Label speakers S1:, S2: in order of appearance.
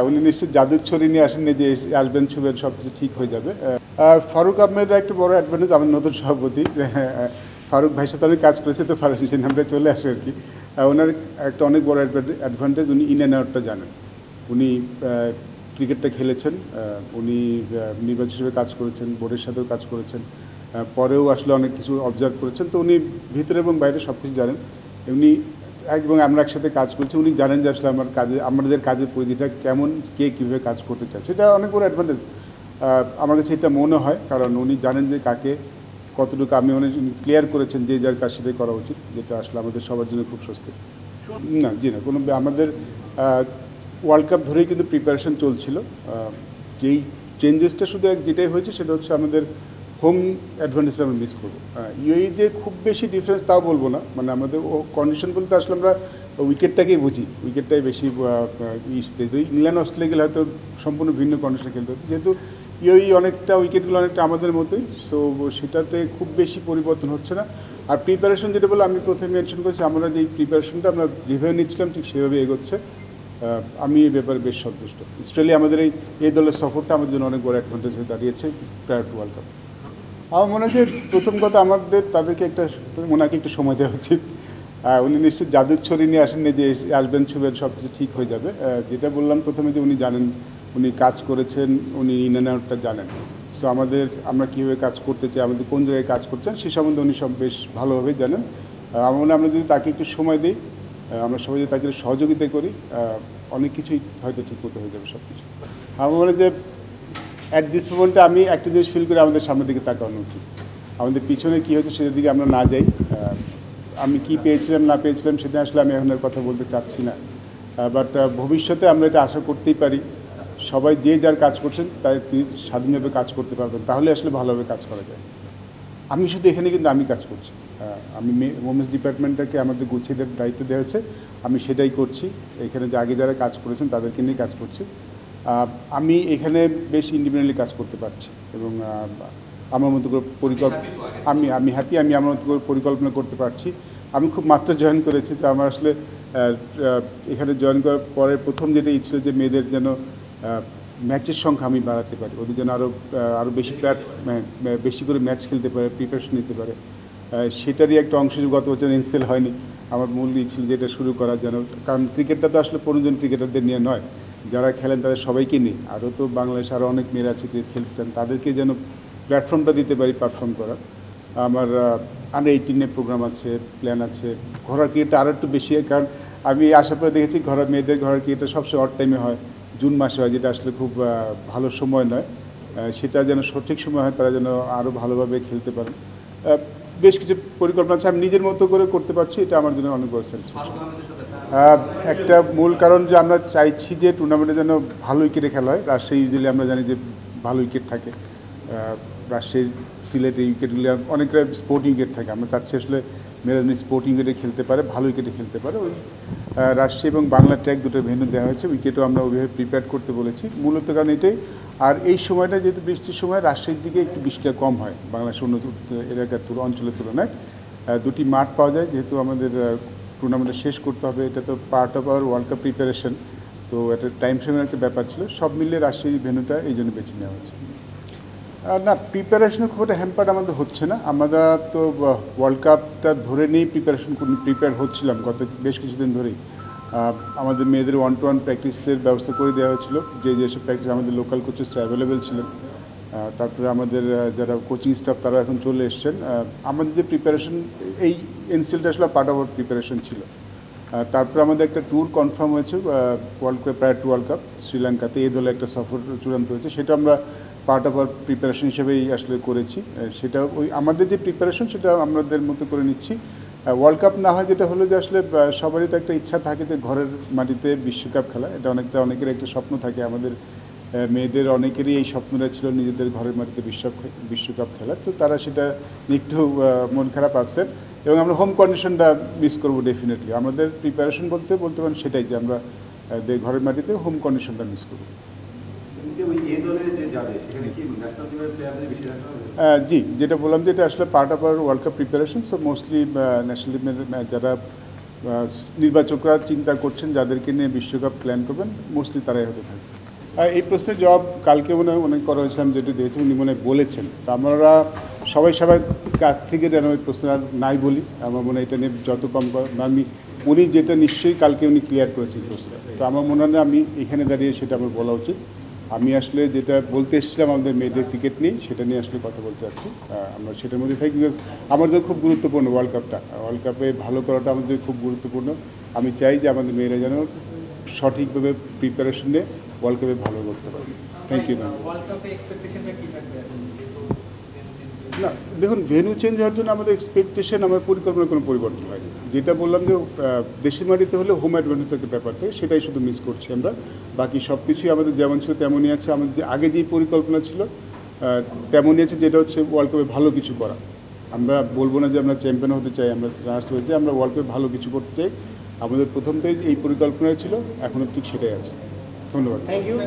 S1: উনি নিশ্চয়ই জাদুর ছড়ি নিয়ে আসেননি যে আসবেন ছুবেন সব কিছু ঠিক হয়ে যাবে। ফারুক আহমেদের একটা বড় অ্যাডভান্টেজ, আমাদের নতুন সভাপতি ফারুক ভাইয়ের সাথে আমি কাজ করেছি, তো ফারুক সেই নামটা চলে আসে আর কি। ওনার একটা অনেক বড় অ্যাডভান্টেজ, উনি ইন অ্যান্ড আউটটা জানেন। উনি ক্রিকেটটা খেলেছেন, উনি নির্বাচক হিসেবে কাজ করেছেন, বোর্ডের সাথেও কাজ করেছেন, পরেও আসলে অনেক কিছু অবজার্ভ করেছেন, তো উনি ভিতরে এবং বাইরে সব কিছু জানেন। উনি এবং আমরা একসাথে কাজ করছি, উনি জানেন যে আসলে আমাদের কাজের পরিধিটা কেমন, কে কীভাবে কাজ করতে চায়, সেটা অনেক বড় অ্যাডভান্টেজ আমার কাছে এটা মনে হয়। কারণ উনি জানেন যে কাকে কতটুকু, আমি অনেক ক্লিয়ার করেছেন যে যার কাজ সেটাই করা উচিত, যেটা আসলে আমাদের সবার জন্য খুব স্বস্তি। না, জি না, কোনো আমাদের ওয়ার্ল্ড কাপ ধরেই কিন্তু প্রিপারেশন চলছিল। যেই চেঞ্জেসটা শুধু যেটাই হয়েছে সেটা হচ্ছে আমাদের হোম অ্যাডভান্টেজ আমরা মিস করবো। ইউএই যে খুব বেশি ডিফারেন্স তাও বলবো না, মানে আমাদের কন্ডিশন বলতে আসলে আমরা উইকেটটাকেই বুঝি, উইকেটটাই বেশি ইস্তে। ইংল্যান্ড অস্ট্রেলিয়া গেলে হয়তো সম্পূর্ণ ভিন্ন কন্ডিশনে খেলতে হতো, যেহেতু ইউএই অনেকটা উইকেটগুলো অনেকটা আমাদের মতোই, সো সেটাতে খুব বেশি পরিবর্তন হচ্ছে না। আর প্রিপারেশন যেটা বলে আমি প্রথমে মেনশন করেছি, আমরা যেই প্রিপারেশনটা আমরা যেভাবে নিচ্ছিলাম ঠিক সেভাবে এগোচ্ছে। আমি এই ব্যাপারে বেশ সন্তুষ্ট। অস্ট্রেলিয়া আমাদের এই দলের সফরটা আমাদের জন্য অনেক বড় অ্যাডভান্টেজ হয়ে দাঁড়িয়েছে প্রায়র টু ওয়ার্ল্ড কাপ। আমার মনে হয় যে প্রথম কথা আমাদের তাদেরকে ওনাকে একটু সময় দেওয়া উচিত। উনি নিশ্চয়ই জাদুর ছড়ি নিয়ে আসেননি যে আসবেন ছুবেন সব কিছু ঠিক হয়ে যাবে। যেটা বললাম প্রথমে যে উনি জানেন, উনি কাজ করেছেন, উনি ইন অ্যান্ড আউটটা জানেন। সো আমরা কীভাবে কাজ করতে চাই, আমাদের কোন জায়গায় কাজ করছেন সে সম্বন্ধে উনি সব বেশ ভালোভাবেই জানেন। আমার মনে হয় আমরা যদি তাকে একটু সময় দিই, আমরা সবাই যদি তাকে সহযোগিতা করি, অনেক কিছুই হয়তো ঠিক করতে হয়ে যাবে সব কিছু। আমার মনে হয় যে অ্যাট দিস মোমেন্টে আমি একটা জিনিস ফিল করি, আমাদের সামনের দিকে তাকানো উচিত। আমাদের পিছনে কী হচ্ছে সেটার দিকে আমরা না যাই। আমি কি পেয়েছিলাম না পেয়েছিলাম সেটা আসলে আমি এখন আর কথা বলতে চাচ্ছি না, বাট ভবিষ্যতে আমরা এটা আশা করতেই পারি সবাই যে যার কাজ করছেন তাই তিনি স্বাধীনভাবে কাজ করতে পারবেন, তাহলে আসলে ভালোভাবে কাজ করা যায়। আমি শুধু এখানে কিন্তু আমি কাজ করছি, আমি ওমেন্স ডিপার্টমেন্টটাকে আমাদের গুছিয়ে দেওয়ার দায়িত্ব দেওয়া হয়েছে, আমি সেটাই করছি। এখানে যে আগে যারা কাজ করেছেন তাদেরকে নিয়ে কাজ করছি। আমি এখানে বেশ ইন্ডিপেন্ডেন্টলি কাজ করতে পারছি এবং আমার মতো করে আমি হ্যাপি, আমি আমার মতো করে পরিকল্পনা করতে পারছি। আমি খুব মাত্র জয়েন করেছি, তো আমার আসলে এখানে জয়েন করার পরে প্রথম যেটা ইচ্ছিল যে মেয়েদের যেন ম্যাচের সংখ্যা আমি বাড়াতে পারি, ওদের যেন আরও বেশি করে ম্যাচ খেলতে পারে, প্রিপারেশন নিতে পারে। সেটারই একটা অংশ গত বছর এনসেল হয়নি, আমার মূল ছিল যে এটা শুরু করার জন্য। কারণ ক্রিকেটটা তো আসলে 15 জন ক্রিকেটারদের নিয়ে নয়, যারা খেলেন তাদের সবাইকে নিয়ে, আরও তো বাংলাদেশে আরও অনেক মেয়েরা আছে ক্রিকেট খেলতে চান, তাদেরকে যেন প্ল্যাটফর্মটা দিতে পারি পারফর্ম করার। আমার আন্ডার 18 প্রোগ্রাম আছে, প্ল্যান আছে। ঘোড়ার ক্রিকেটটা আরও একটু বেশি হয়, কারণ আমি আসার পরে দেখেছি মেয়েদের ঘোড়ার ক্রিকেটটা সবসময় অড টাইমে হয়, জুন মাসে হয়, যেটা আসলে খুব ভালো সময় নয়। সেটা যেন সঠিক সময় হয়, তারা যেন আরও ভালোভাবে খেলতে পারেন। বেশ কিছু পরিকল্পনা আছে, আমি নিজের মতো করে করতে পারছি, এটা আমার জন্য অনেক বড় স্যাটিসফ্যাকশন। একটা মূল কারণ যে আমরা চাইছি যে টুর্নামেন্টে যেন ভালো উইকেটে খেলা হয়। রাজশাহী ইউজুয়ালি আমরা জানি যে ভালো উইকেট থাকে, রাজশাহীর সিলেটে উইকেটগুলি অনেকটা স্পোর্টিং উইকেট থাকে, আমরা চাচ্ছি আসলে মেয়েরা স্পোর্টিং উইকেটে খেলতে পারে, ভালো উইকেটে খেলতে পারে। ওই রাজশাহী এবং বাংলা ট্র্যাক দুটো ভেন্যু দেওয়া হয়েছে, উইকেটও আমরা ওইভাবে প্রিপেয়ার করতে বলেছি, মূলত কারণ এটাই। আর এই সময়টা যেহেতু বৃষ্টির সময়, রাজশাহীর দিকে একটু বৃষ্টিটা কম হয় বাংলাদেশের অন্য এলাকার অঞ্চলের তুলনায়। দুটি মাঠ পাওয়া যায়, যেহেতু আমাদের টুর্নামেন্টটা শেষ করতে হবে, এটা তো part of our world cup preparation, তো একটা টাইম ফ্রেমের একটা ব্যাপার ছিল, সব মিলিয়ে রাজশাহী ভেন্যুটা এই জন্য বেছে নেওয়া হয়েছে। না, প্রিপারেশনের খুব একটা হ্যাম্পার্ড আমাদের হচ্ছে না। আমরা তো ওয়ার্ল্ড কাপটা ধরে নিয়েই প্রিপেয়ার হচ্ছিলাম গত বেশ কিছুদিন ধরেই। আমাদের মেয়েদের 1-to-1 প্র্যাকটিসের ব্যবস্থা করে দেওয়া হয়েছিল, যেসব প্র্যাকটিস আমাদের লোকাল কোচেসরা অ্যাভেলেবেল ছিলেন। তারপরে আমাদের যারা কোচিং স্টাফ তারা এখন চলে এসছেন। আমাদের যে প্রিপারেশন, এই এনসিএলটা আসলে পার্ট অফ আওয়ার প্রিপারেশন ছিল। তারপরে আমাদের একটা ট্যুর কনফার্ম হয়েছে প্রায়র টু ওয়ার্ল্ড কাপ, শ্রীলঙ্কাতে এই দলে একটা সফর চূড়ান্ত হয়েছে, সেটা আমরা পার্ট অফ আওয়ার প্রিপারেশন হিসেবেই আসলে করেছি। সেটা আমাদের যে প্রিপারেশন সেটা আমাদের মতো করে নিচ্ছি। ওয়ার্ল্ড কাপ না হয় যেটা হলো যে আসলে সবারই তো একটা ইচ্ছা থাকে যে ঘরের মাটিতে বিশ্বকাপ খেলা, এটা অনেকের একটা স্বপ্ন থাকে। আমাদের মেয়েদের অনেকেরই এই স্বপ্নটা ছিল নিজেদের ঘরের মাটিতে বিশ্বকাপ খেলার, তো তারা সেটা একটু মন খারাপ আছে এবং আমরা হোম কন্ডিশনটা মিস করবো ডেফিনেটলি। আমাদের প্রিপারেশন বলতে পারেন সেটাই, যে আমরা ঘরের মাটিতে হোম কন্ডিশনটা মিস করবো। জি, যেটা বললাম যে এটা আসলে part of our world cup preparation, so mostly national টিমের যারা নির্বাচকরা চিন্তা করছেন যাদেরকে নিয়ে বিশ্বকাপ প্ল্যান করবেন মোস্টলি তারাই হতে থাকবে। এই প্রশ্নের জবাব কালকে অনেক করা হয়েছিলাম, যেটি দিয়েছেন উনি বলেছেন। তো আমরা সবাই কাছ থেকে যেন ওই প্রশ্ন আর নাই বলি। আমার মনে হয় এটা নিয়ে যত কম আমি উনি যেটা নিশ্চয়ই কালকে উনি ক্লিয়ার করেছেন প্রশ্নটা। তো আমার মনে হয় আমি এখানে দাঁড়িয়ে সেটা আমার বলা উচিত। আমি আসলে যেটা বলতে এসেছিলাম আমাদের মেয়েদের ক্রিকেট নিয়ে, সেটা নিয়ে আসলে কথা বলতে চাচ্ছি। আমরা সেটার মধ্যে থাকি, আমাদের খুব গুরুত্বপূর্ণ ওয়ার্ল্ড কাপটা। ওয়ার্ল্ড কাপে ভালো করাটা আমাদের খুব গুরুত্বপূর্ণ। আমি চাই যে আমাদের মেয়েরা যেন সঠিকভাবে প্রিপারেশন নিয়ে ওয়ার্ল্ড কাপে ভালো করতে পারে। Thank you ma'am. না দেখুন, ভেন্যু চেঞ্জ হওয়ার জন্য আমাদের এক্সপেকটেশন, আমার পরিকল্পনার কোনো পরিবর্তন হয়নি। যেটা বললাম যে দেশের মাটিতে হলে হোম অ্যাডভান্টেজ একটা ব্যাপার থাকে, সেটাই শুধু মিস করছি আমরা। বাকি সব কিছুই আমাদের যেমন ছিল তেমনই আছে। আমাদের যে আগে যেই পরিকল্পনা ছিল তেমনই আছে, যেটা হচ্ছে ওয়ার্ল্ড কাপে ভালো কিছু করা। আমরা বলবো না যে আমরা চ্যাম্পিয়ন হতে চাই, আমরা রানার্স হতে চাই, আমরা ওয়ার্ল্ড কাপে ভালো কিছু করতে চাই। আমাদের প্রথম থেকে এই পরিকল্পনাই ছিল, এখনও ঠিক সেটাই আছে। ধন্যবাদ।
S2: Thank you.